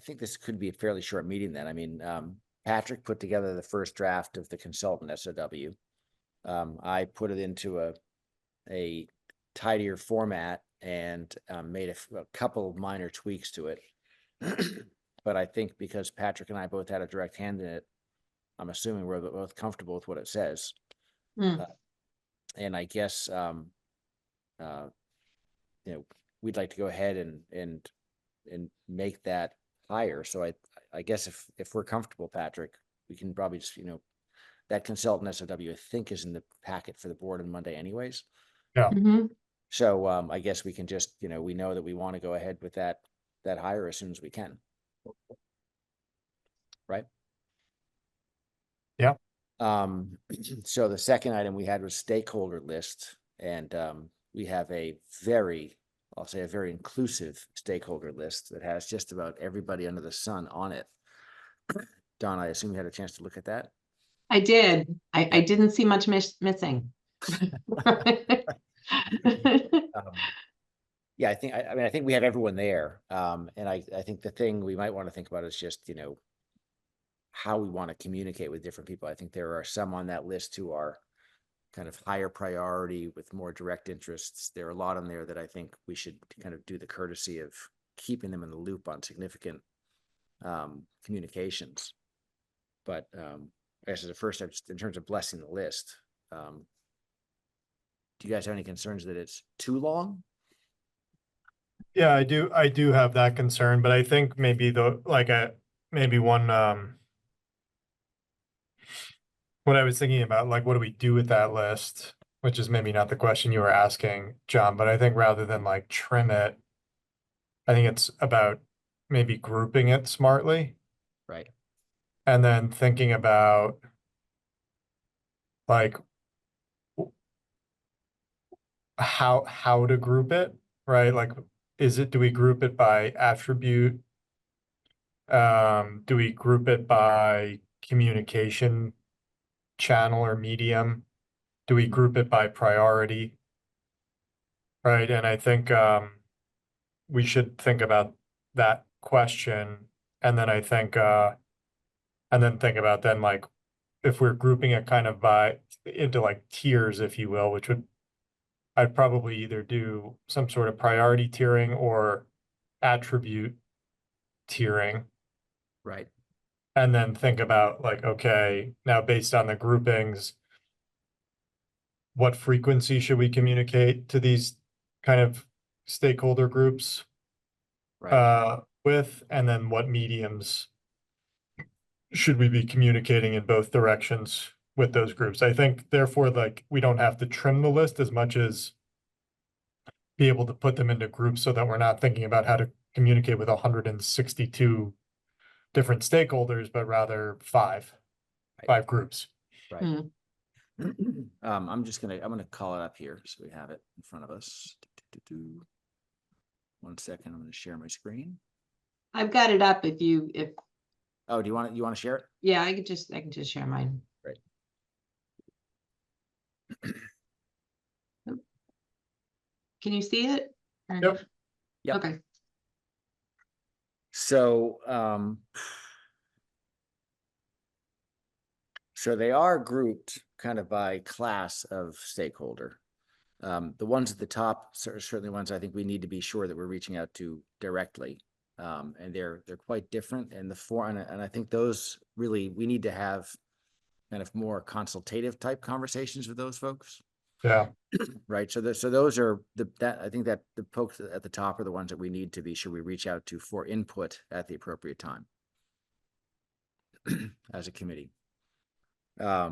think this could be a fairly short meeting then. I mean, Patrick put together the first draft of the consultant SOW. I put it into a tidier format and made a couple of minor tweaks to it. But I think because Patrick and I both had a direct hand in it, I'm assuming we're both comfortable with what it says. And I guess, we'd like to go ahead and make that higher. So I guess if we're comfortable, Patrick, we can probably just, that consultant SOW, I think, is in the packet for the board on Monday anyways. Yeah. So I guess we can just, we know that we want to go ahead with that hire as soon as we can. Right? Yeah. So the second item we had was stakeholder list, and we have I'll say a very inclusive stakeholder list that has just about everybody under the sun on it. Don, I assume you had a chance to look at that? I did. I didn't see much missing. Yeah, I think we have everyone there. And I think the thing we might want to think about is just, how we want to communicate with different people. I think there are some on that list who are kind of higher priority with more direct interests. There are a lot on there that I think we should kind of do the courtesy of keeping them in the loop on significant communications. But I guess as a first step, just in terms of blessing the list, do you guys have any concerns that it's too long? Yeah, I do have that concern, but I think maybe what I was thinking about, like, what do we do with that list? Which is maybe not the question you were asking, John, but I think rather than like trim it, I think it's about maybe grouping it smartly. Right. And then thinking about like how to group it, right? Like, do we group it by attribute? Do we group it by communication channel or medium? Do we group it by priority? Right. And I think we should think about that question. And then I think think about then, like, if we're grouping it kind of into like tiers, if you will, I'd probably either do some sort of priority tiering or attribute tiering. Right. And then think about like, okay, now based on the groupings, what frequency should we communicate to these kind of stakeholder groups with, and then what mediums should we be communicating in both directions with those groups? I think therefore, like, we don't have to trim the list as much as be able to put them into groups so that we're not thinking about how to communicate with 162 different stakeholders, but rather five groups. Right. I'm gonna call it up here so we have it in front of us. 1 second, I'm gonna share my screen. I've got it up if Oh, do you want to share it? Yeah, I can just share mine. Right. Can you see it? Yep. Yep. Okay. So they are grouped kind of by class of stakeholder. The ones at the top are certainly ones I think we need to be sure that we're reaching out to directly. And they're quite different, and and I think those really, we need to have kind of more consultative type conversations with those folks. Yeah. Right. So those are I think that the folks at the top are the ones that we need to be sure we reach out to for input at the appropriate time as a committee. I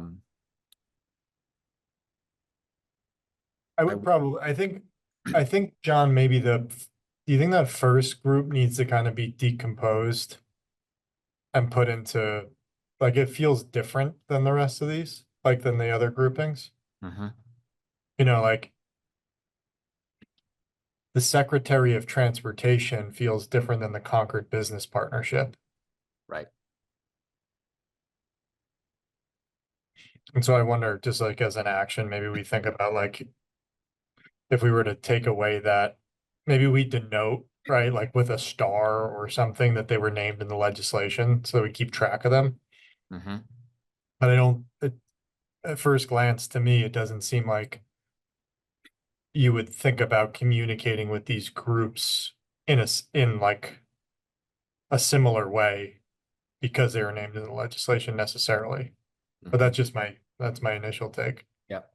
think, John, maybe do you think that first group needs to kind of be decomposed and put into, like, it feels different than the rest of these, like than the other groupings? Like the Secretary of Transportation feels different than the Concord Business Partnership. Right. And so I wonder, just like as an action, maybe we think about, like, if we were to take away that, maybe we denote right? Like with a star or something that they were named in the legislation, so we keep track of them. Mm-hmm. But I don't, at first glance, to me, it doesn't seem like you would think about communicating with these groups in like a similar way because they were named in the legislation necessarily. But that's just that's my initial take. Yep.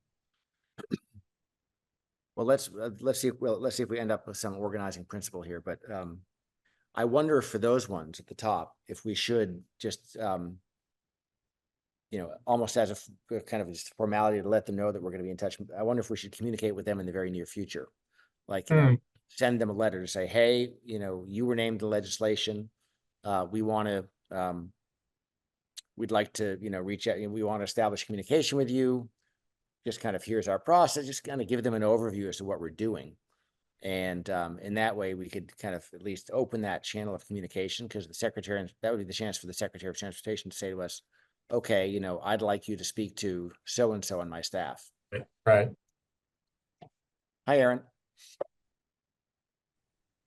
Well, let's see if we end up with some organizing principle here, but I wonder if for those ones at the top, if we should just almost as a kind of just formality to let them know that we're going to be in touch. I wonder if we should communicate with them in the very near future. Like, send them a letter to say, hey, you were named in legislation. We want to, we'd like to, reach out, we want to establish communication with you. Just kind of, here's our process, just kind of give them an overview as to what we're doing. And in that way, we could kind of at least open that channel of communication, because the secretary, that would be the chance for the Secretary of Transportation to say to us, okay, I'd like you to speak to so-and-so on my staff. Right. Hi, Aaron.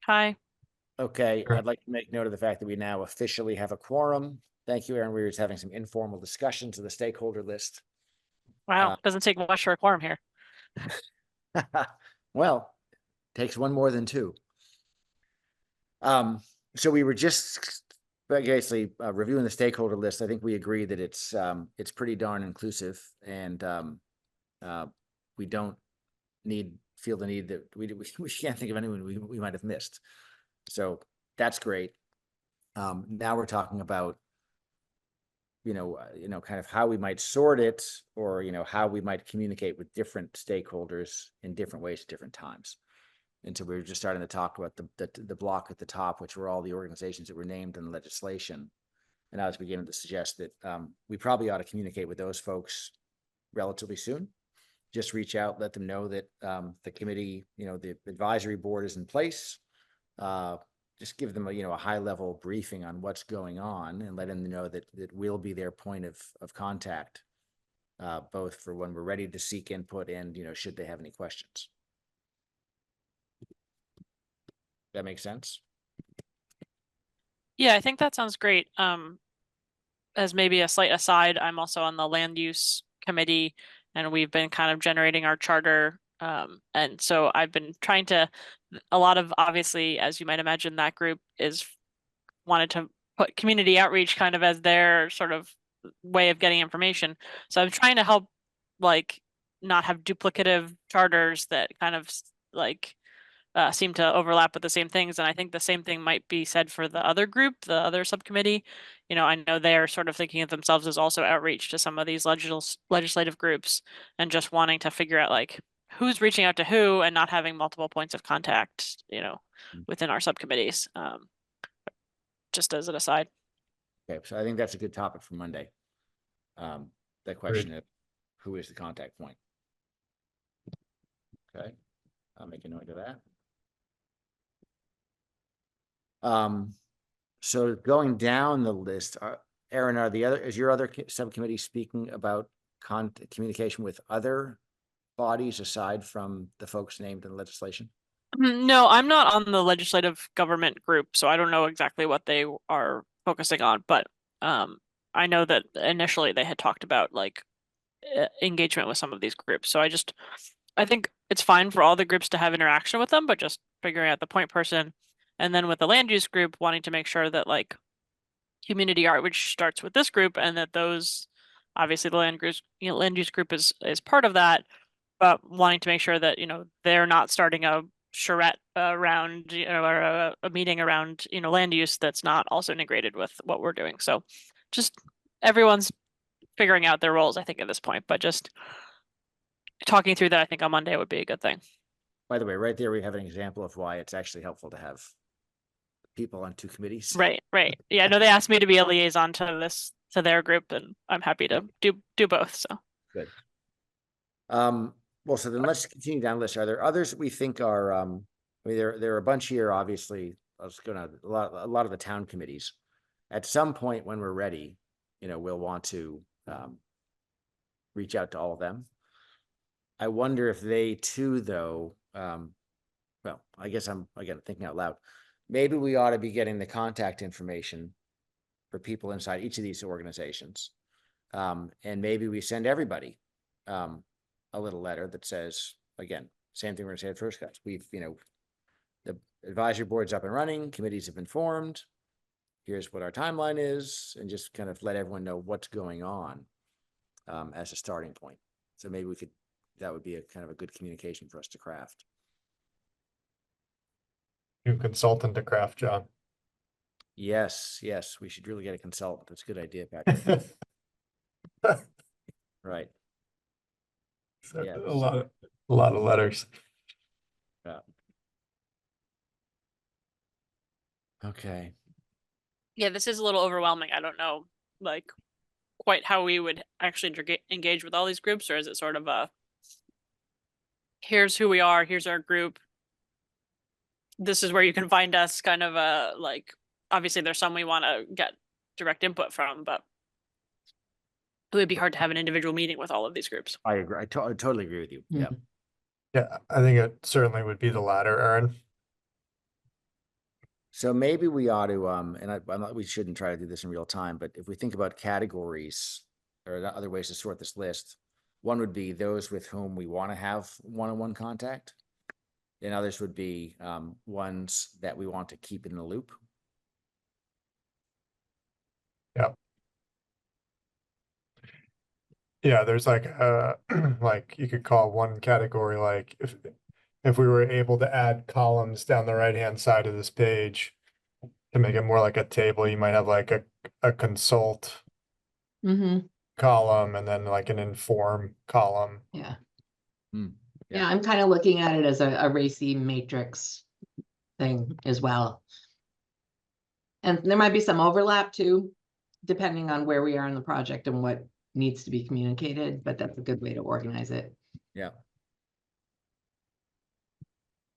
Hi. Okay, Sure. I'd like to make note of the fact that we now officially have a quorum. Thank you, Aaron. We were just having some informal discussions of the stakeholder list. Wow. Doesn't take much for a quorum here. Well, takes one more than two. So we were just basically reviewing the stakeholder list. I think we agree that it's pretty darn inclusive, and we don't feel the need that we can't think of anyone we might have missed. So that's great. Now we're talking about kind of how we might sort it, or how we might communicate with different stakeholders in different ways at different times. And so we were just starting to talk about the block at the top, which were all the organizations that were named in the legislation. And I was beginning to suggest that we probably ought to communicate with those folks relatively soon. Just reach out, let them know that the committee, the advisory board is in place. Just give them a high level briefing on what's going on, and let them know that we'll be their point of contact, both for when we're ready to seek input and should they have any questions. That makes sense? Yeah, I think that sounds great. As maybe a slight aside, I'm also on the land use committee, and we've been kind of generating our charter. And so I've been trying to, a lot of, obviously, as you might imagine, that group is wanted to put community outreach kind of as their sort of way of getting information. So I'm trying to help, like, not have duplicative charters that kind of like seem to overlap with the same things. And I think the same thing might be said for the other group, the other subcommittee. I know they're sort of thinking of themselves as also outreach to some of these legislative groups, and just wanting to figure out like who's reaching out to who, and not having multiple points of contact, within our subcommittees. Just as an aside. Okay, so I think that's a good topic for Monday. The question of who is the contact point. Okay, I'll make a note of that. So going down the list, Aaron, is your other subcommittee speaking about communication with other bodies aside from the folks named in the legislation? No, I'm not on the legislative government group, so I don't know exactly what they are focusing on, but I know that initially they had talked about like engagement with some of these groups. So I think it's fine for all the groups to have interaction with them, but just figuring out the point person. And then with the land use group, wanting to make sure that like community outreach starts with this group, and that those, obviously the land use group is part of that, but wanting to make sure that, they're not starting a charrette around, or a meeting around, land use that's not also integrated with what we're doing. So just everyone's figuring out their roles, I think, at this point, but just talking through that, I think on Monday would be a good thing. By the way, right there, we have an example of why it's actually helpful to have people on two committees. Right. Yeah, I know they asked me to be a liaison to their group, and I'm happy to do both. So good. Well, so then let's continue down the list. Are there others that we think are? I mean, there are a bunch here. Obviously, I was gonna a lot of the town committees. At some point when we're ready, we'll want to reach out to all of them. I wonder if they too, though. Well, I guess I'm again thinking out loud. maybe we ought to be getting the contact information for people inside each of these organizations. And maybe we send everybody a little letter that says, again, same thing we're gonna say at first cuts. We've, the advisory board's up and running, committees have been formed. Here's what our timeline is, and just kind of let everyone know what's going on as a starting point. So maybe that would be a kind of a good communication for us to craft. New consultant to craft, John. Yes, we should really get a consultant. That's a good idea, Patrick. Right. So, Yeah. a lot of letters. Okay. Yeah, this is a little overwhelming. I don't know, like, quite how we would actually engage with all these groups, or is it sort of a, here's who we are, here's our group, this is where you can find us, kind of a, like, obviously there's some we want to get direct input from, but it would be hard to have an individual meeting with all of these groups. I agree. I totally agree with you. Mhm. Yeah. Yeah, I think it certainly would be the latter, Aaron. So maybe we ought to, and we shouldn't try to do this in real time, but if we think about categories or other ways to sort this list, one would be those with whom we want to have one-on-one contact. And others would be ones that we want to keep in the loop. Yeah, there's like like you could call one category like if we were able to add columns down the right-hand side of this page to make it more like a table, you might have like a consult Mm-hmm. column and then like an inform column. Yeah. Yeah. Yeah, I'm kind of looking at it as a racy matrix thing as well. And there might be some overlap too, depending on where we are in the project and what needs to be communicated, but that's a good way to organize it. Yeah.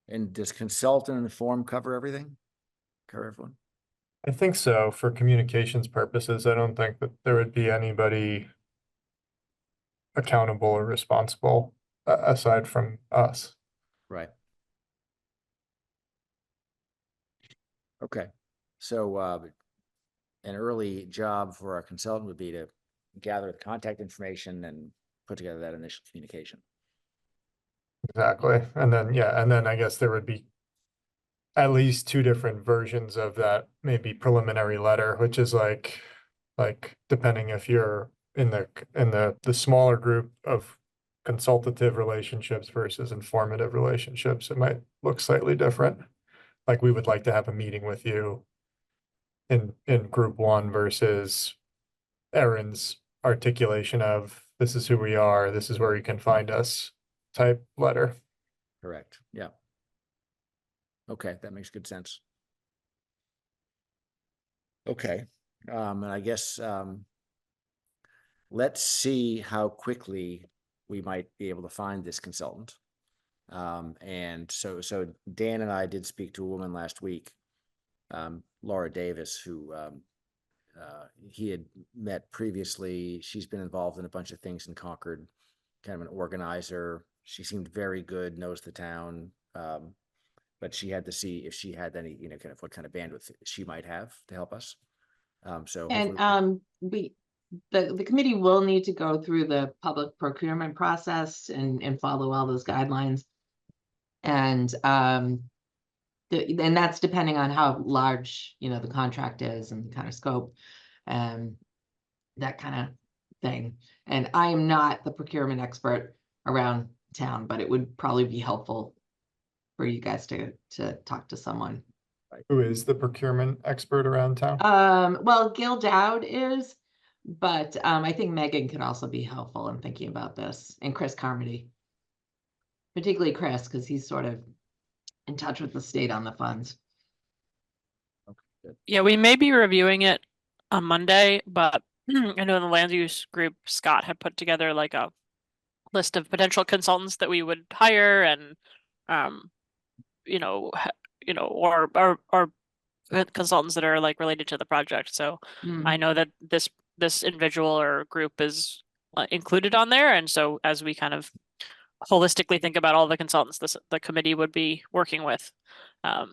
And does consult and inform cover everything? Cover everyone? I think so. For communications purposes, I don't think that there would be anybody accountable or responsible aside from us. Right. Okay. So an early job for our consultant would be to gather the contact information and put together that initial communication. Exactly. And then, yeah, and then I guess there would be at least two different versions of that maybe preliminary letter, which is like depending if you're in the smaller group of consultative relationships versus informative relationships, it might look slightly different. Like we would like to have a meeting with you in group one versus Erin's articulation of this is who we are, this is where you can find us type letter. Correct. Yeah. Okay, that makes good sense. Okay, and I guess let's see how quickly we might be able to find this consultant. And so Dan and I did speak to a woman last week, Laura Davis, who he had met previously. She's been involved in a bunch of things in Concord, kind of an organizer. She seemed very good, knows the town. But she had to see if she had any, kind of what kind of bandwidth she might have to help us. So And hopefully- the committee will need to go through the public procurement process and follow all those guidelines. And and that's depending on how large, the contract is and the kind of scope, that kind of thing. And I am not the procurement expert around town, but it would probably be helpful for you guys to talk to someone. Who is the procurement expert around town? Well, Gil Dowd is, but I think Megan could also be helpful in thinking about this, and Chris Carmody. Particularly Chris, because he's sort of in touch with the state on the funds. Yeah, we may be reviewing it on Monday, but I know in the land use group, Scott had put together like a list of potential consultants that we would hire and, or consultants that are like related to the project. So I know that this individual or group is included on there. And so as we kind of holistically think about all the consultants the committee would be working with, I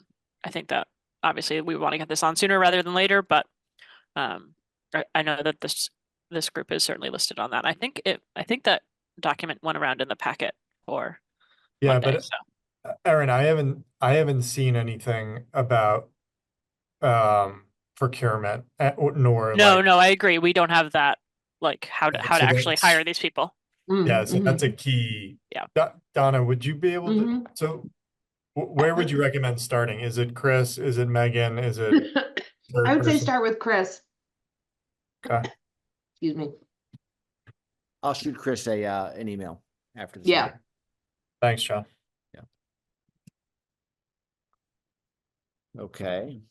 think that obviously we want to get this on sooner rather than later, but I know that this group is certainly listed on that. I think that document went around in the packet for Yeah, Monday, but so. Erin, I haven't seen anything about procurement nor No, like, I agree. We don't have that, like how to so actually hire that's, these people. yeah, so Mhm. that's a key. Yeah. Donna, would you be able to, Mhm. so where would you recommend starting? Is it Chris? Is it Megan? Is it I third would say person? start with Chris. Okay. Excuse me. I'll shoot Chris an email after this Yeah. meeting. Thanks, John. Okay.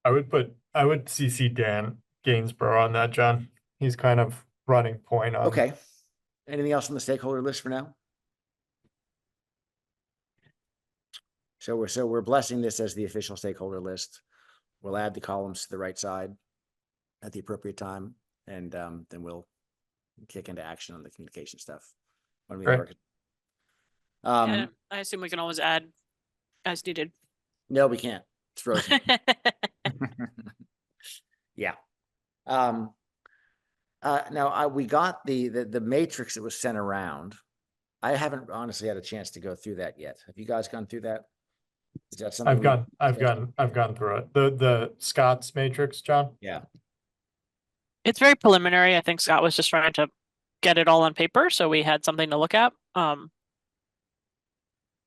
I would CC Dan Gainsborough on that, John. He's kind of running point on. Okay. Anything else on the stakeholder list for now? So we're blessing this as the official stakeholder list. We'll add the columns to the right side at the appropriate time, and then we'll kick into action on the communication stuff when we Great. work. And I assume we can always add as needed. No, we can't. It's frozen. Yeah. Now we got the matrix that was sent around. I haven't honestly had a chance to go through that yet. Have you guys gone through that? Is that something I've gone through it. The Scott's matrix, John. Yeah. It's very preliminary. I think Scott was just trying to get it all on paper, so we had something to look at.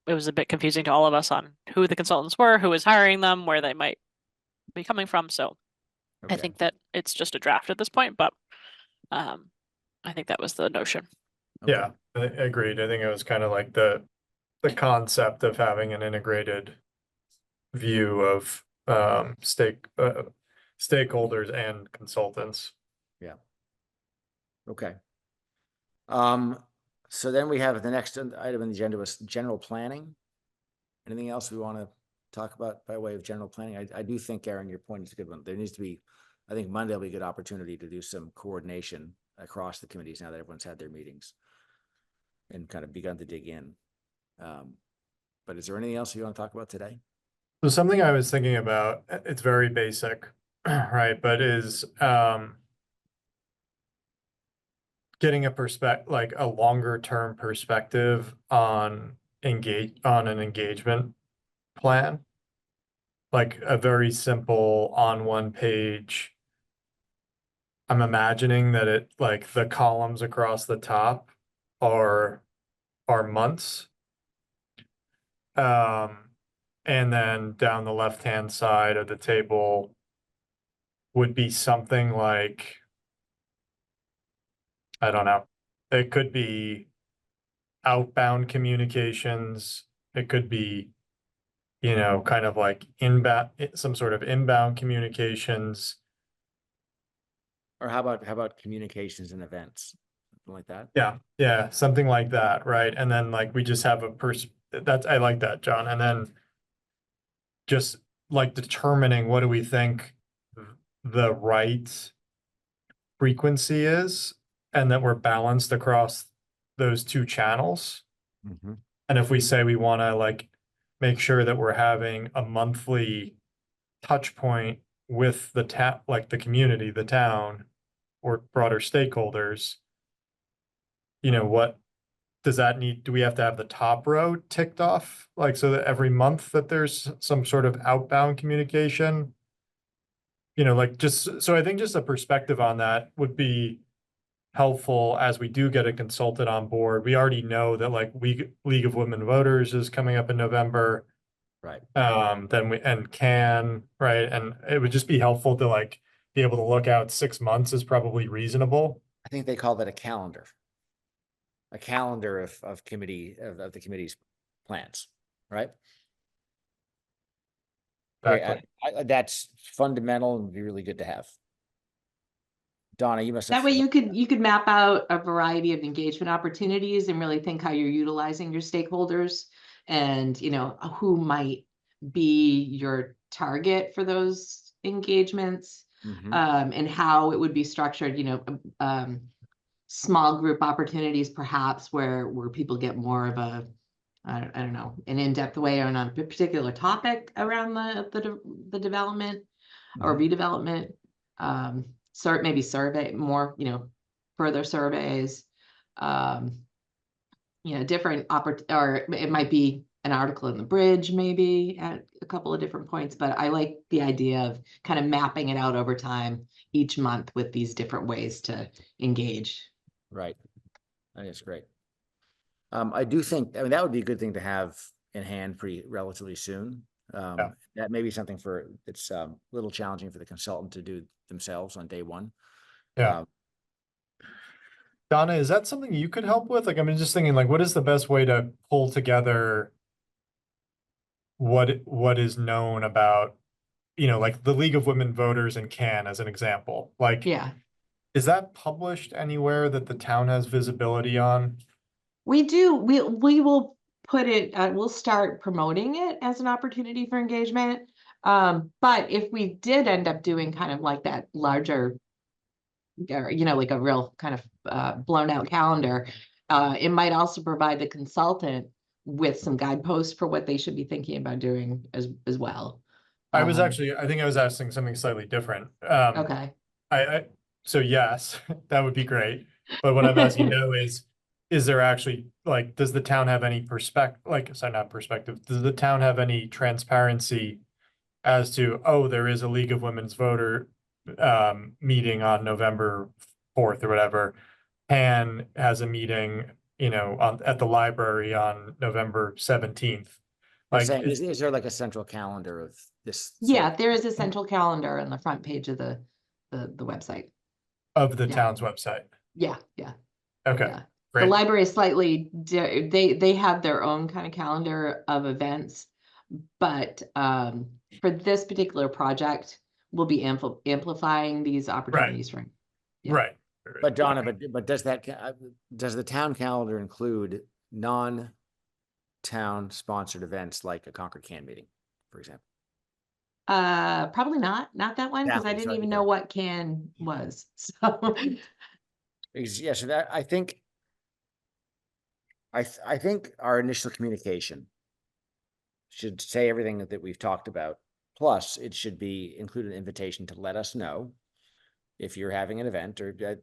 It was a bit confusing to all of us on who the consultants were, who was hiring them, where they might be coming from. So I Okay. think that it's just a draft at this point, but I think that was the notion. Okay. Yeah, I agreed. I think it was kind of like the concept of having an integrated view of stakeholders and consultants. Okay. So then we have the next item on the agenda was general planning. Anything else we want to talk about by way of general planning? I do think, Aaron, your point is a good one. There needs to be, I think Monday will be a good opportunity to do some coordination across the committees now that everyone's had their meetings and kind of begun to dig in. But is there anything else you want to talk about today? So something I was thinking about, it's very basic, right? But is getting a like a longer term perspective on an engagement plan. Like a very simple on one page. I'm imagining that it like the columns across the top are months. And then down the left-hand side of the table would be something like, I don't know, it could be outbound communications. It could be, kind of like inbound, some sort of inbound communications. Or how about communications and events? Something like that? Yeah, something like that, right? And then like we just have I like that, John. And then just like determining what do we think the right frequency is, and that we're balanced across those two channels. Mm-hmm. And if we say we want to like make sure that we're having a monthly touch point with like the community, the town, or broader stakeholders, what does that need? Do we have to have the top row ticked off? Like, so that every month that there's some sort of outbound communication? Like just, so I think just a perspective on that would be helpful as we do get a consultant on board. We already know that like League of Women Voters is coming up in November. Right. Then right? And it would just be helpful to like be able to look out 6 months is probably reasonable. I think they call that a calendar. A calendar of the committee's plans, right? Exactly. That's fundamental and would be really good to have. Donna, you must have. That way you could map out a variety of engagement opportunities and really think how you're utilizing your stakeholders and, who might be your target for those engagements, Mhm. And how it would be structured, small group opportunities perhaps where people get more of a, I don't know, an in-depth way on a particular topic around the development or redevelopment. Maybe survey more, further surveys. Different or it might be an article in the Bridge, maybe at a couple of different points, but I like the idea of kind of mapping it out over time each month with these different ways to engage. Right. I think it's great. I do think, I mean, that would be a good thing to have in hand relatively soon. Yeah. That may be something it's a little challenging for the consultant to do themselves on day one. Yeah. Donna, is that something you could help with? Like, I'm just thinking, like, what is the best way to pull together what is known about, like the League of Women Voters in Cannes as an example? Like, Yeah, is that published anywhere that the town has visibility on? we do. We will put it, we'll start promoting it as an opportunity for engagement. But if we did end up doing kind of like that larger, or, like a real kind of blown out calendar, it might also provide the consultant with some guideposts for what they should be thinking about doing as well. I think I was asking something slightly different. Okay. So yes, that would be great. But what I'm asking now is there actually, like, does the town have any not perspective, does the town have any transparency as to, oh, there is a League of Women's Voter meeting on November 4th or whatever. Pan has a meeting, at the library on November 17th. Like, Is there like a central calendar of this? Yeah, there is a central calendar on the front page of the website. of the Yeah. town's website? Yeah. Okay, Yeah. The great. library is slightly, they have their own kind of calendar of events, but for this particular project, we'll be amplifying these opportunities for. Yeah. Right. But Donna, Okay. but does the town calendar include non-town sponsored events like a Concord Can meeting, for example? Probably not that one, because I Exactly, didn't so, even yeah. know what CAN was, so. Yeah, so that I think our initial communication should say everything that we've talked about. Plus, it should include an invitation to let us know if you're having an event or a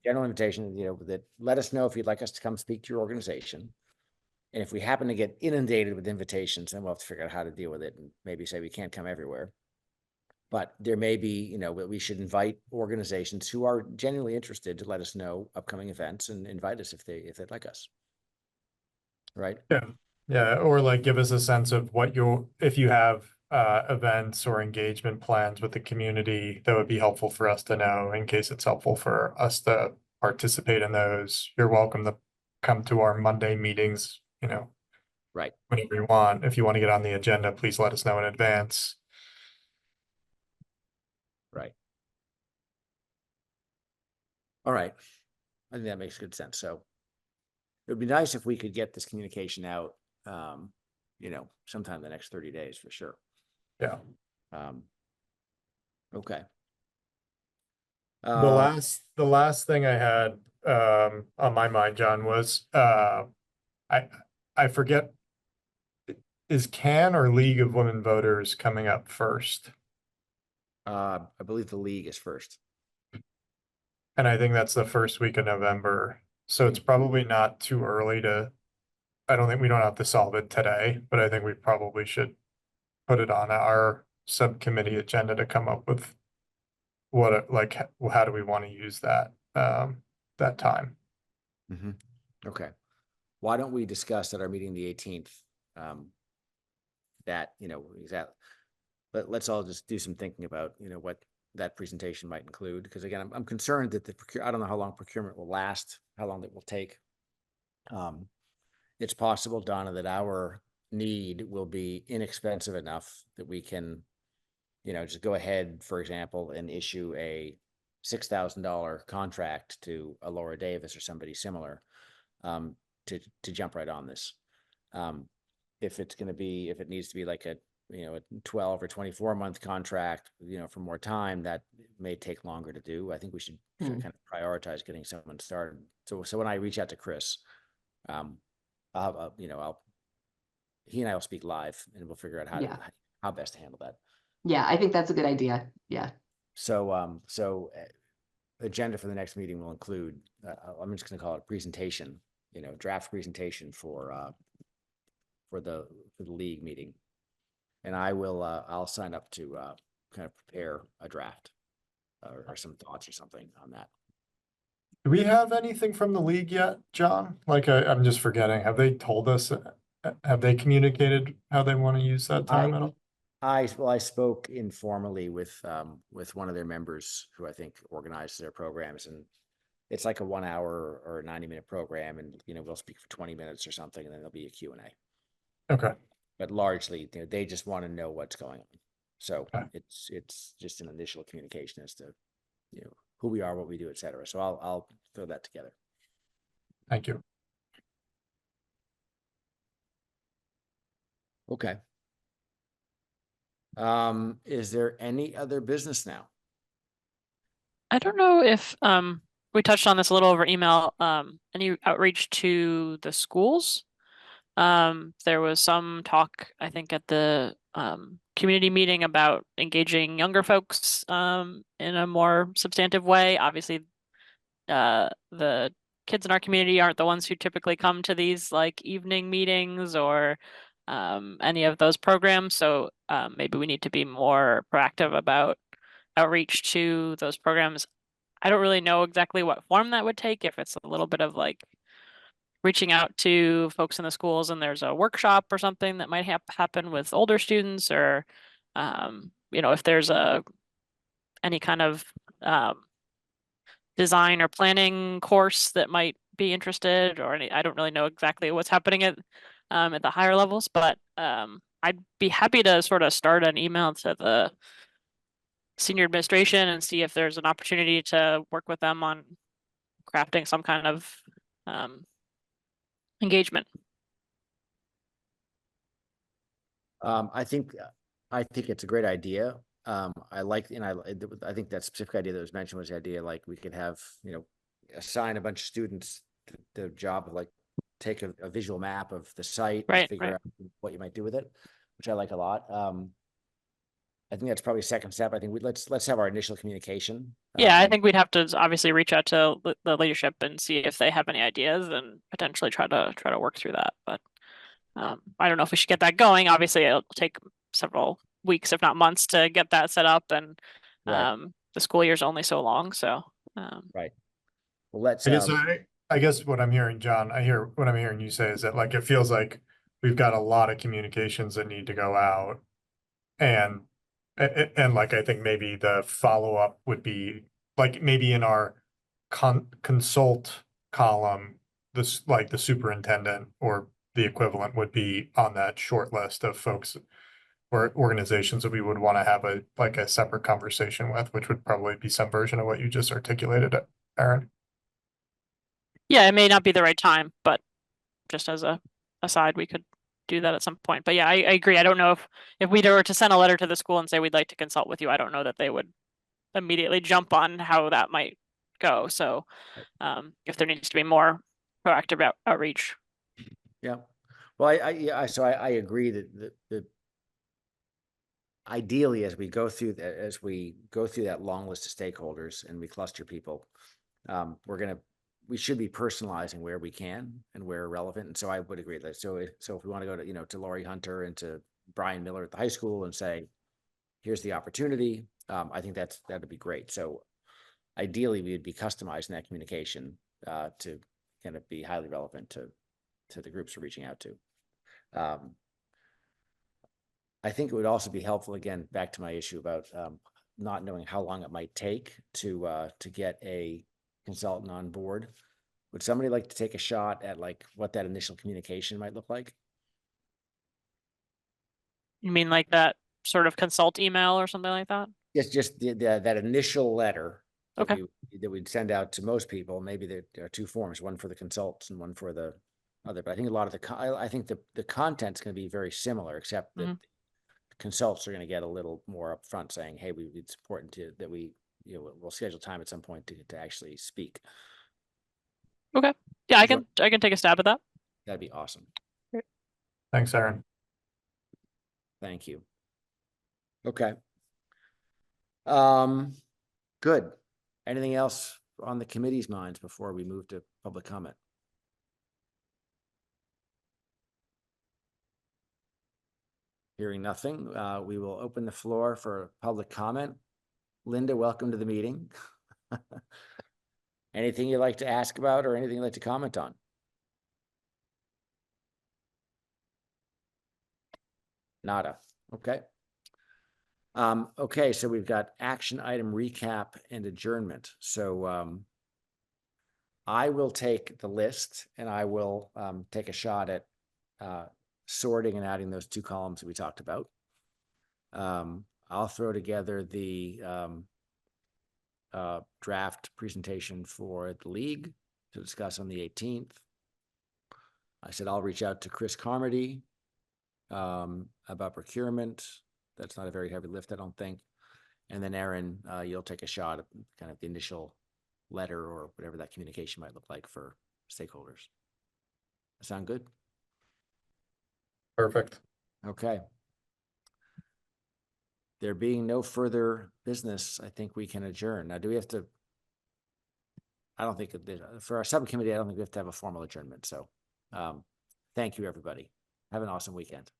general invitation, that let us know if you'd like us to come speak to your organization. And if we happen to get inundated with invitations, then we'll have to figure out how to deal with it and maybe say we can't come everywhere. But there may be, we should invite organizations who are genuinely interested to let us know upcoming events and invite us if they'd like us. Right? Yeah, or like give us a sense of if you have events or engagement plans with the community, that would be helpful for us to know in case it's helpful for us to participate in those. You're welcome to come to our Monday meetings, Right. whenever you want. If you want to get on the agenda, please let us know in advance. Right. All right. I think that makes good sense. So it would be nice if we could get this communication out, sometime the next 30 days for sure. Yeah. Okay. The last thing I had on my mind, John, was I forget, is CAN or League of Women Voters coming up first? I believe the league is first. And I think that's the first week of November. So it's probably not too early I don't think we don't have to solve it today, but I think we probably should put it on our subcommittee agenda to come up with how do we want to use that time? Okay. Why don't we discuss at our meeting the 18th? Exactly. But let's all just do some thinking about, what that presentation might include. Because again, I'm concerned that I don't know how long procurement will last, how long it will take. It's possible, Donna, that our need will be inexpensive enough that we can, just go ahead, for example, and issue a $6,000 contract to a Laura Davis or somebody similar, to jump right on this. If it needs to be like a 12 or 24-month contract, for more time, that may take longer to do. I think we should kind of prioritize getting someone started. So when I reach out to Chris, he and I will speak live and we'll figure out how best to handle that. Yeah, I think that's a good idea. Yeah. So, agenda for the next meeting will include, I'm just going to call it a presentation, draft presentation for the league meeting. And I'll sign up to kind of prepare a draft or some thoughts or something on that. Do we have anything from the league yet, John? Like, I'm just forgetting. Have they told us, have they communicated how they want to use that time at all? I spoke informally with one of their members who I think organizes their programs, and it's like a 1 hour or a 90-minute program, and we'll speak for 20 minutes or something, and then there'll be a Q&A. Okay. But largely, they just want to know what's going on. So Okay. it's just an initial communication as to who we are, what we do, et cetera. So I'll throw that together. Thank you. Okay. Is there any other business now? I don't know if we touched on this a little over email. Any outreach to the schools? There was some talk, I think, at the community meeting about engaging younger folks in a more substantive way. Obviously, the kids in our community aren't the ones who typically come to these like evening meetings or any of those programs. So maybe we need to be more proactive about outreach to those programs. I don't really know exactly what form that would take, if it's a little bit of like reaching out to folks in the schools and there's a workshop or something that might happen with older students, or if there's any kind of design or planning course that might be interested, or I don't really know exactly what's happening at the higher levels, but I'd be happy to sort of start an email to the senior administration and see if there's an opportunity to work with them on crafting some kind of engagement. I think it's a great idea. I think that specific idea that was mentioned was the idea, like we could have, assign a bunch of students the job of like take a visual map of the site and figure out what you might do with it, which I like a lot. I think that's probably a second step. I think let's have our initial communication. Yeah, I think we'd have to obviously reach out to the leadership and see if they have any ideas and potentially try to work through that. But I don't know if we should get that going. Obviously, it'll take several weeks, if not months, to get that set up, and the school year's only so long. So right. Well, let's. I guess what I'm hearing, John, what I'm hearing you say is that like it feels like we've got a lot of communications that need to go out, and like I think maybe the follow-up would be like maybe in our consult column, this like the superintendent or the equivalent would be on that short list of folks or organizations that we would want to have a separate conversation with, which would probably be some version of what you just articulated, Aaron. yeah, it may not be the right time, but just as a aside, we could do that at some point. But yeah, I agree. I don't know if we were to send a letter to the school and say we'd like to consult with you, I don't know that they would immediately jump on how that might go. So if there needs to be more proactive outreach. Yeah. Well, I agree that ideally, as we go through that long list of stakeholders and we cluster people, we should be personalizing where we can and where relevant. And so I would agree that. So if we want to go to, to Lori Hunter and to Brian Miller at the high school and say, here's the opportunity, I think that'd be great. So ideally we would be customizing that communication to kind of be highly relevant to the groups we're reaching out to. I think it would also be helpful, again, back to my issue about not knowing how long it might take to get a consultant on board. Would somebody like to take a shot at like what that initial communication might look like? You mean like that sort of consult email or something like that? It's just that initial letter Okay. that we'd send out to most people. Maybe there are two forms, one for the consultants and one for the other. But I think a lot of I think the content's going to be very similar, except that consultants are gonna get a little more upfront saying, hey, it's important that we, we'll schedule time at some point to actually speak. Yeah, I Sure. can take a stab at that. That'd be awesome. Thanks, Aaron. Thank you. Okay. Good. Anything else on the committee's minds before we move to public comment? Hearing nothing, we will open the floor for public comment. Linda, welcome to the meeting. Anything you'd like to ask about or anything you'd like to comment on? Nada. Okay. Okay, so we've got action item recap and adjournment. So I will take the list and I will take a shot at sorting and adding those two columns that we talked about. I'll throw together the draft presentation for the league to discuss on the 18th. I said I'll reach out to Chris Carmody about procurement. That's not a very heavy lift, I don't think. And then Aaron, you'll take a shot at kind of the initial letter or whatever that communication might look like for stakeholders. Sound good? Perfect. Okay. There being no further business, I think we can adjourn. Now, do we have to? I don't think for our subcommittee, I don't think we have to have a formal adjournment. So thank you, everybody. Have an awesome weekend.